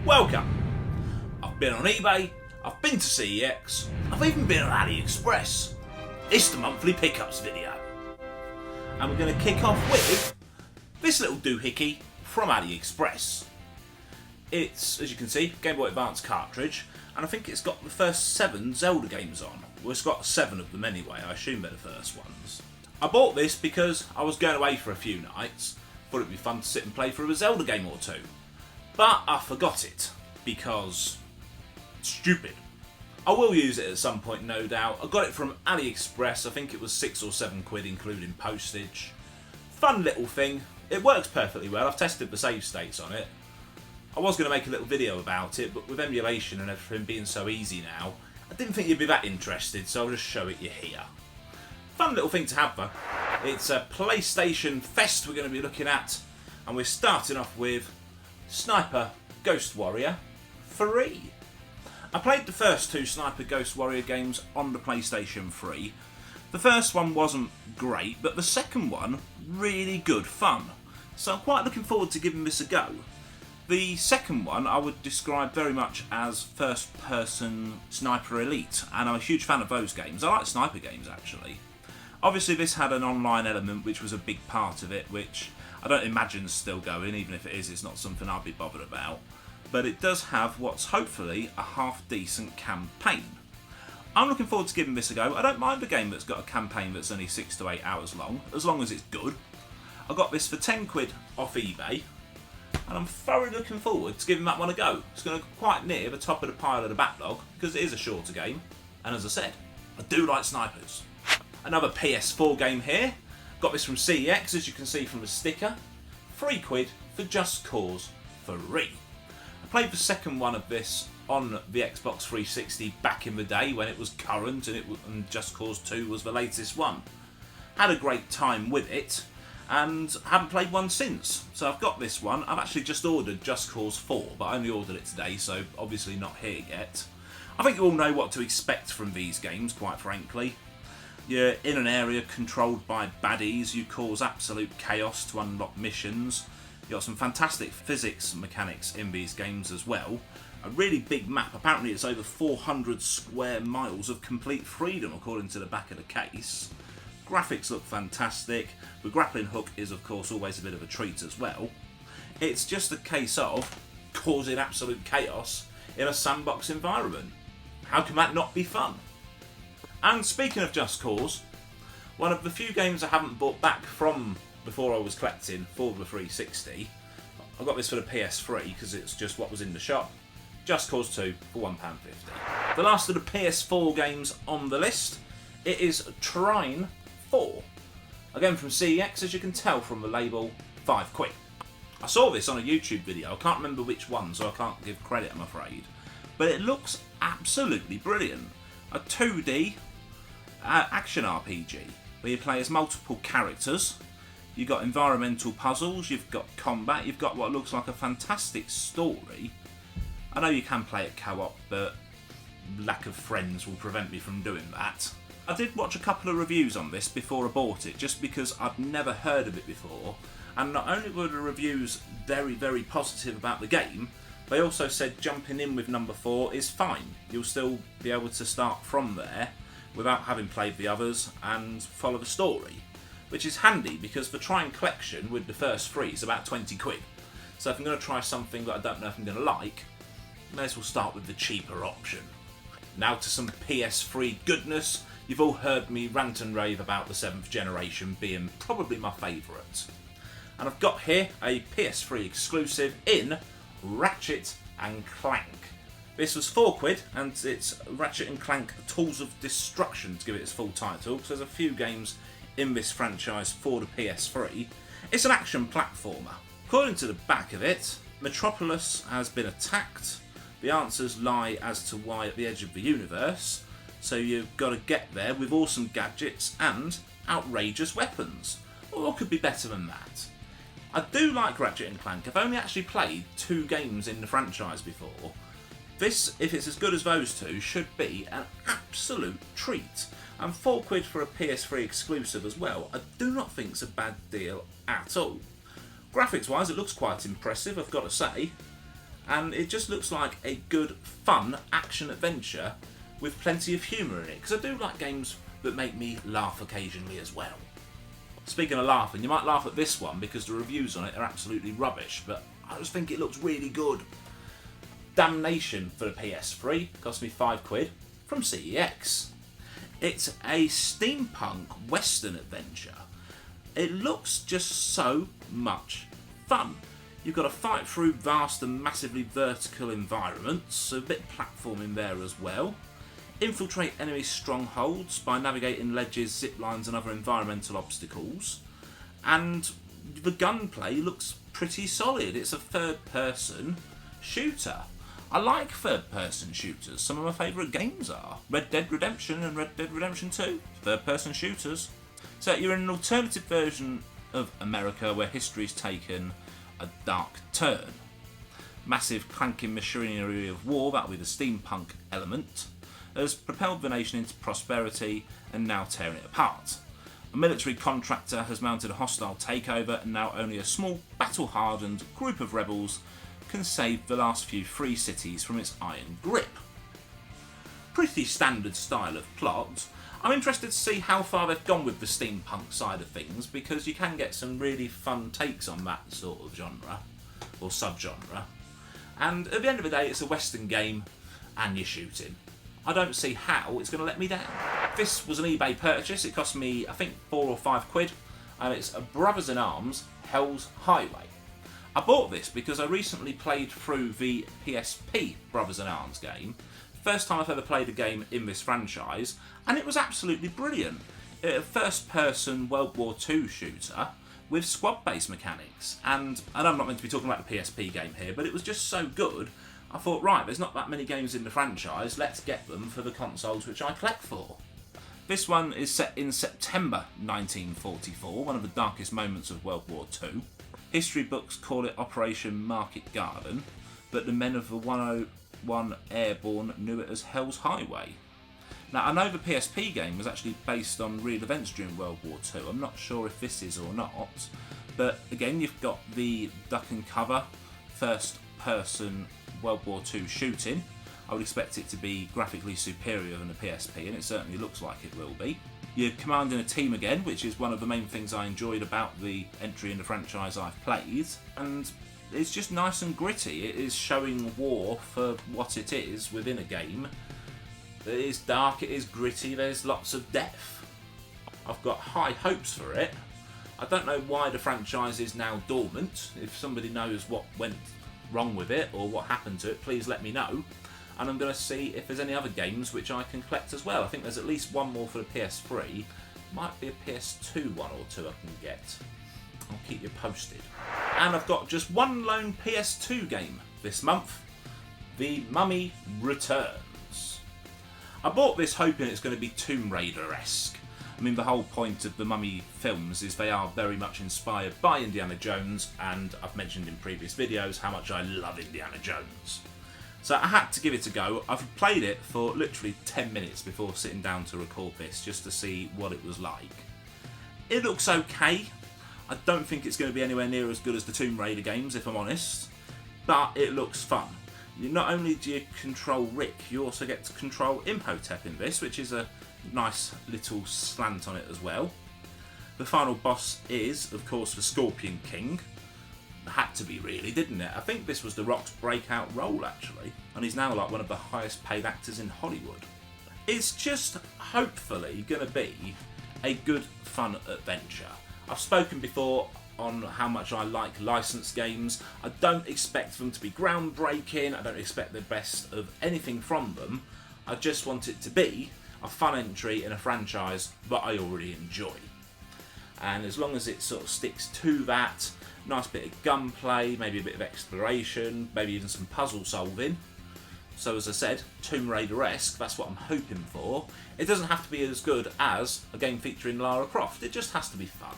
Welcome! I've been on eBay, I've been to CEX, I've even been on AliExpress. It's the monthly pickups video. And we're going to kick off with this little doohickey from AliExpress. It's, as you can see, Game Boy Advance cartridge, and I think it's got the first 7 Zelda games on. Well, it's got 7 of them anyway, I assume they're the first ones. I bought this because I was going away for a few nights, thought it'd be fun to sit and play through a Zelda game or two. But I forgot it, because stupid. I will use it at some point, no doubt. I got it from AliExpress, I think it was 6 or 7 quid including postage. Fun little thing, it works perfectly well, I've tested the save states on it. I was going to make a little video about it, but with emulation and everything being so easy now, I didn't think you'd be that interested, so I'll just show it you here. Fun little thing to have though. It's a PlayStation Fest we're going to be looking at, and we're starting off with Sniper Ghost Warrior 3. I played the first 2 Sniper Ghost Warrior games on the PlayStation 3. The first one wasn't great, but the second one, really good fun. So I'm quite looking forward to giving this a go. The second one I would describe very much as first-person Sniper Elite, and I'm a huge fan of those games. I like sniper games actually. Obviously this had an online element which was a big part of it, which I don't imagine is still going. Even if it is, it's not something I'll be bothered about. But it does have what's hopefully a half-decent campaign. I'm looking forward to giving this a go. I don't mind a game that's got a campaign that's only 6 to 8 hours long, as long as it's good. I got this for 10 quid off eBay, and I'm thoroughly looking forward to giving that one a go. It's going to go quite near the top of the pile of the backlog, because it is a shorter game, and as I said, I do like snipers. Another PS4 game here. Got this from CEX, as you can see from the sticker. 3 quid for Just Cause 3. I played the second one of this on the Xbox 360 back in the day when it was current, and Just Cause 2 was the latest one. Had a great time with it, and haven't played one since. So I've got this one. I've actually just ordered Just Cause 4, but I only ordered it today, so obviously not here yet. I think you all know what to expect from these games, quite frankly. You're in an area controlled by baddies, you cause absolute chaos to unlock missions. You've got some fantastic physics mechanics in these games as well. A really big map, apparently it's over 400 square miles of complete freedom according to the back of the case. Graphics look fantastic, the grappling hook is of course always a bit of a treat as well. It's just a case of causing absolute chaos in a sandbox environment. How can that not be fun? And speaking of Just Cause, one of the few games I haven't bought back from before I was collecting for the 360, I got this for the PS3 because it's just what was in the shop. Just Cause 2 for £1.50. The last of the PS4 games on the list, it is Trine 4. Again from CEX, as you can tell from the label, 5 quid. I saw this on a YouTube video, I can't remember which one, so I can't give credit I'm afraid. But it looks absolutely brilliant. A 2D action RPG where you play as multiple characters. You've got environmental puzzles, you've got combat, you've got what looks like a fantastic story. I know you can play it co-op, but lack of friends will prevent me from doing that. I did watch a couple of reviews on this before I bought it, just because I'd never heard of it before, and not only were the reviews very, very positive about the game, they also said jumping in with number 4 is fine. You'll still be able to start from there without having played the others and follow the story. Which is handy because the Trine collection with the first 3 is about 20 quid. So if I'm going to try something that I don't know if I'm going to like, I may as well start with the cheaper option. Now to some PS3 goodness. You've all heard me rant and rave about the 7th generation being probably my favourite. And I've got here a PS3 exclusive in Ratchet and Clank. This was 4 quid, and it's Ratchet and Clank Tools of Destruction to give it its full title, because there's a few games in this franchise for the PS3. It's an action platformer. According to the back of it, Metropolis has been attacked. The answers lie as to why at the edge of the universe, so you've got to get there with awesome gadgets and outrageous weapons. Well, what could be better than that? I do like Ratchet and Clank. I've only actually played 2 games in the franchise before. This, if it's as good as those 2, should be an absolute treat. And 4 quid for a PS3 exclusive as well, I do not think it's a bad deal at all. Graphics wise, it looks quite impressive, I've got to say. and it just looks like a good, fun action adventure with plenty of humour in it, because I do like games that make me laugh occasionally as well. Speaking of laughing, you might laugh at this one because the reviews on it are absolutely rubbish, but I just think it looks really good. Damnation for the PS3 cost me £5 from CEX. It's a steampunk western adventure. It looks just so much fun. You've got to fight through vast and massively vertical environments, so a bit of platforming there as well. Infiltrate enemy strongholds by navigating ledges, zip lines and other environmental obstacles. And the gunplay looks pretty solid. It's a third-person shooter. I like third-person shooters. Some of my favourite games are Red Dead Redemption and Red Dead Redemption 2. Third-person shooters. So you're in an alternative version of America where history's taken a dark turn. Massive clanking machinery of war, that'll be the steampunk element, has propelled the nation into prosperity and now tearing it apart. A military contractor has mounted a hostile takeover, and now only a small battle-hardened group of rebels can save the last few free cities from its iron grip. Pretty standard style of plot. I'm interested to see how far they've gone with the steampunk side of things, because you can get some really fun takes on that sort of genre, or subgenre. And at the end of the day, it's a western game, and you're shooting. I don't see how it's going to let me down. This was an eBay purchase. It cost me, I think, £4 or £5, and it's a Brothers in Arms Hell's Highway. I bought this because I recently played through the PSP Brothers in Arms game. First time I've ever played a game in this franchise, and it was absolutely brilliant. A first-person World War II shooter with squad-based mechanics, and I'm not meant to be talking about the PSP game here, but it was just so good. I thought, right, there's not that many games in the franchise, let's get them for the consoles which I collect for. This one is set in September 1944, one of the darkest moments of World War II. History books call it Operation Market Garden, but the men of the 101 Airborne knew it as Hell's Highway. Now, I know the PSP game was actually based on real events during World War II. I'm not sure if this is or not, but again, you've got the duck and cover, first-person World War II shooting. I would expect it to be graphically superior than the PSP, and it certainly looks like it will be. You're commanding a team again, which is one of the main things I enjoyed about the entry in the franchise I've played, and it's just nice and gritty. It is showing war for what it is within a game. It is dark, it is gritty, there's lots of death. I've got high hopes for it. I don't know why the franchise is now dormant. If somebody knows what went wrong with it or what happened to it, please let me know. And I'm going to see if there's any other games which I can collect as well. I think there's at least one more for the PS3. Might be a PS2 one or two I can get. I'll keep you posted. And I've got just one lone PS2 game this month. The Mummy Returns. I bought this hoping it's going to be Tomb Raider-esque. I mean, the whole point of the Mummy films is they are very much inspired by Indiana Jones, and I've mentioned in previous videos how much I love Indiana Jones. So I had to give it a go. I've played it for literally 10 minutes before sitting down to record this, just to see what it was like. It looks okay. I don't think it's going to be anywhere near as good as the Tomb Raider games, if I'm honest, but it looks fun. Not only do you control Rick, you also get to control Imhotep in this, which is a nice little slant on it as well. The final boss is, of course, the Scorpion King. Had to be, really, didn't it? I think this was The Rock's breakout role, actually, and he's now like one of the highest paid actors in Hollywood. It's just hopefully going to be a good, fun adventure. I've spoken before on how much I like licensed games. I don't expect them to be groundbreaking. I don't expect the best of anything from them. I just want it to be a fun entry in a franchise that I already enjoy. And as long as it sort of sticks to that, nice bit of gunplay, maybe a bit of exploration, maybe even some puzzle solving. So as I said, Tomb Raider-esque, that's what I'm hoping for. It doesn't have to be as good as a game featuring Lara Croft, it just has to be fun.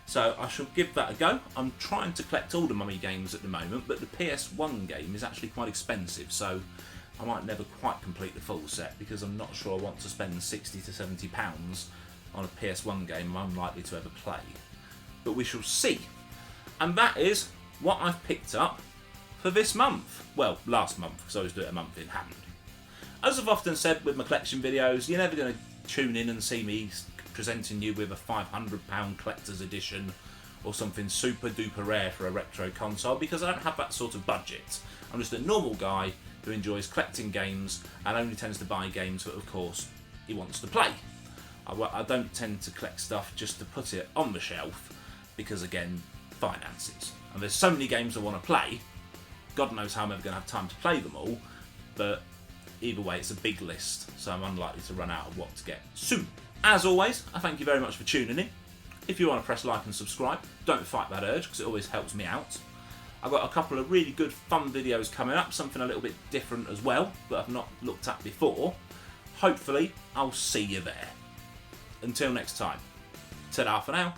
So I shall give that a go. I'm trying to collect all the Mummy games at the moment, but the PS1 game is actually quite expensive, so I might never quite complete the full set because I'm not sure I want to spend £60 to £70 on a PS1 game I'm unlikely to ever play. But we shall see. And that is what I've picked up for this month. Well, last month, because I always do it a month in hand. As I've often said with my collection videos, you're never going to tune in and see me presenting you with a £500 collector's edition or something super duper rare for a retro console, because I don't have that sort of budget. I'm just a normal guy who enjoys collecting games and only tends to buy games that, of course, he wants to play. I don't tend to collect stuff just to put it on the shelf because, again, finances. And there's so many games I want to play, God knows how I'm ever going to have time to play them all, but either way it's a big list, so I'm unlikely to run out of what to get soon. As always, I thank you very much for tuning in. If you want to press like and subscribe, don't fight that urge because it always helps me out. I've got a couple of really good fun videos coming up, something a little bit different as well that I've not looked at before. Hopefully I'll see you there. Until next time, ta-da for now.